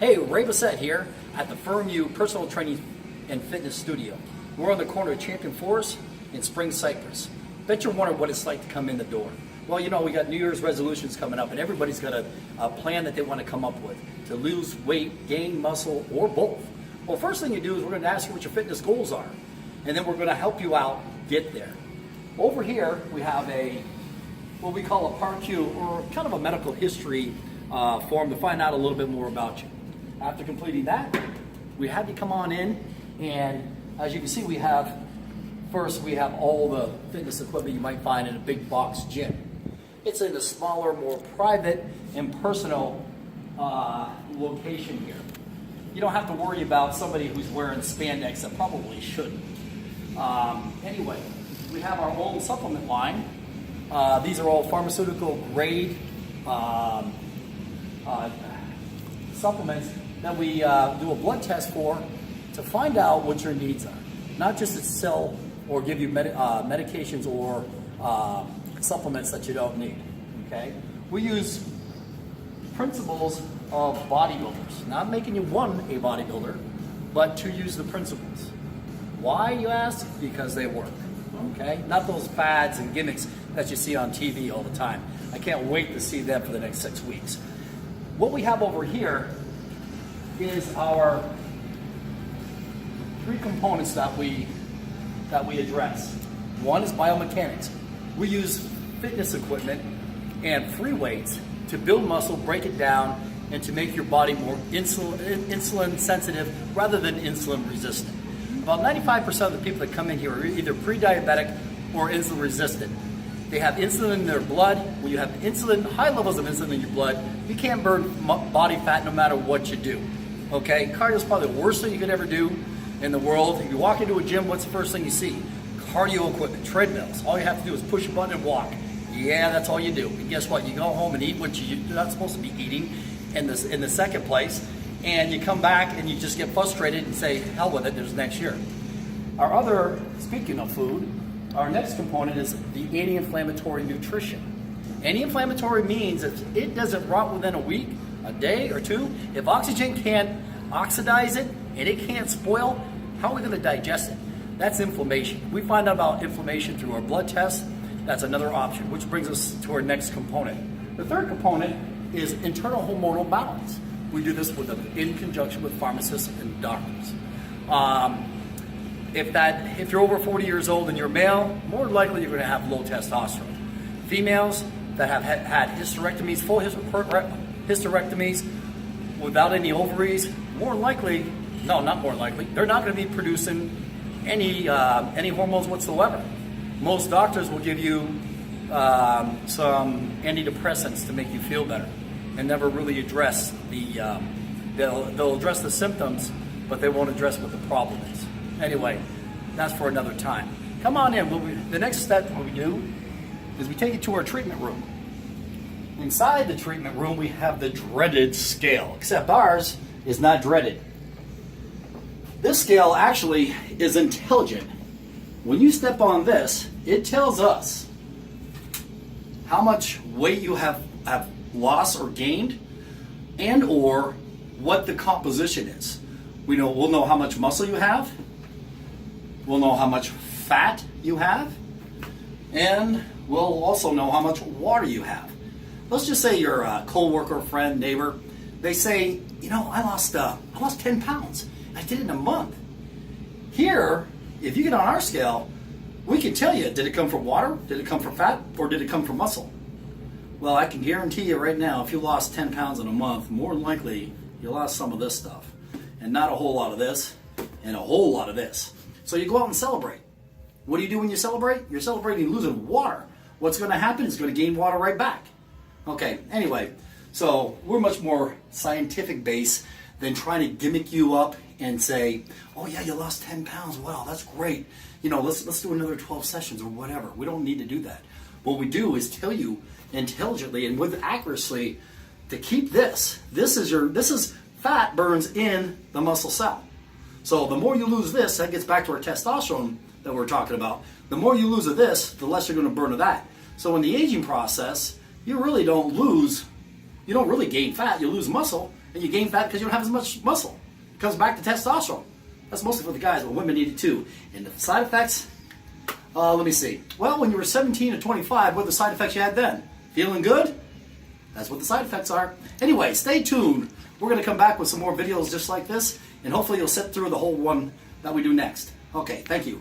Hey, Ray Bassett here at the Firm U Personal Training and Fitness Studio. We're on the corner of Champion Forest and Spring Cypress. Bet you're wondering what it's like to come in the door. Well, you know, we got New Year's resolutions coming up and everybody's got a plan that they want to come up with to lose weight, gain muscle, or both. Well, first thing you do is we're going to ask you what your fitness goals are, and then we're going to help you out get there. Over here, we have what we call a PAR-Q, or kind of a medical history form to find out a little bit more about you. After completing that, we have you come on in, and as you can see, we have all the fitness equipment you might find in a big box gym. It's in a smaller, more private and personal location here. You don't have to worry about somebody who's wearing spandex that probably shouldn't. Anyway, we have our own supplement line. These are all pharmaceutical grade supplements that we do a blood test for to find out what your needs are. Not just to sell or give you medications or supplements that you don't need. Okay? We use principles of bodybuilders. Not making you a bodybuilder, but to use the principles. Why, you ask? Because they work. Okay? Not those fads and gimmicks that you see on TV all the time. I can't wait to see them for the next 6 weeks. What we have over here is our 3 components that we address. One is biomechanics. We use fitness equipment and free weights to build muscle, break it down, and to make your body more insulin sensitive rather than insulin resistant. About 95% of the people that come in here are either pre-diabetic or insulin resistant. They have insulin in their blood. When you have high levels of insulin in your blood, you can't burn body fat no matter what you do. Okay, cardio is probably the worst thing you could ever do in the world. If you walk into a gym, what's the first thing you see? Cardio equipment, treadmills. All you have to do is push a button and walk. Yeah, that's all you do. And guess what? You go home and eat what you're not supposed to be eating in the second place, and you come back and you just get frustrated and say, hell with it, there's next year. Speaking of food, our next component is the anti-inflammatory nutrition. Anti-inflammatory means if it doesn't rot within a week, a day or two, if oxygen can't oxidize it and it can't spoil, how are we going to digest it? That's inflammation. We find out about inflammation through our blood test. That's another option, which brings us to our next component. The third component is internal hormonal balance. We do this in conjunction with pharmacists and doctors. If you're over 40 years old and you're male, more likely you're going to have low testosterone. Females that have had hysterectomies, full hysterectomies without any ovaries, not more likely, they're not going to be producing any hormones whatsoever. Most doctors will give you some antidepressants to make you feel better and never really address they'll address the symptoms, but they won't address what the problem is. Anyway, that's for another time. Come on in. The next step we do is we take you to our treatment room. Inside the treatment room, we have the dreaded scale, except ours is not dreaded. This scale actually is intelligent. When you step on this, it tells us how much weight you have lost or gained, and or what the composition is. We'll know how much muscle you have. We'll know how much fat you have, and we'll also know how much water you have. Let's just say you're a co-worker, friend, neighbor. They say, I lost 10 pounds. I did it in a month. Here, if you get on our scale, we can tell you, did it come from water, did it come from fat, or did it come from muscle? Well, I can guarantee you right now, if you lost 10 pounds in a month, more than likely you lost some of this stuff. And not a whole lot of this, and a whole lot of this. So you go out and celebrate. What do you do when you celebrate? You're celebrating losing water. What's going to happen is going to gain water right back. Okay, anyway, so we're much more scientific based than trying to gimmick you up and say, oh yeah, you lost 10 pounds. Wow, that's great. Let's do another 12 sessions or whatever. We don't need to do that. What we do is tell you intelligently and with accuracy to keep this. This is fat burns in the muscle cell. So the more you lose this, that gets back to our testosterone that we're talking about. The more you lose of this, the less you're going to burn of that. So in the aging process, you really don't lose, you don't really gain fat, you lose muscle, and you gain fat because you don't have as much muscle. It comes back to testosterone. That's mostly for the guys, but women need it too. And the side effects, let me see. Well, when you were 17 to 25, what were the side effects you had then? Feeling good? That's what the side effects are. Anyway, stay tuned. We're going to come back with some more videos just like this, and hopefully you'll sit through the whole one that we do next. Okay, thank you.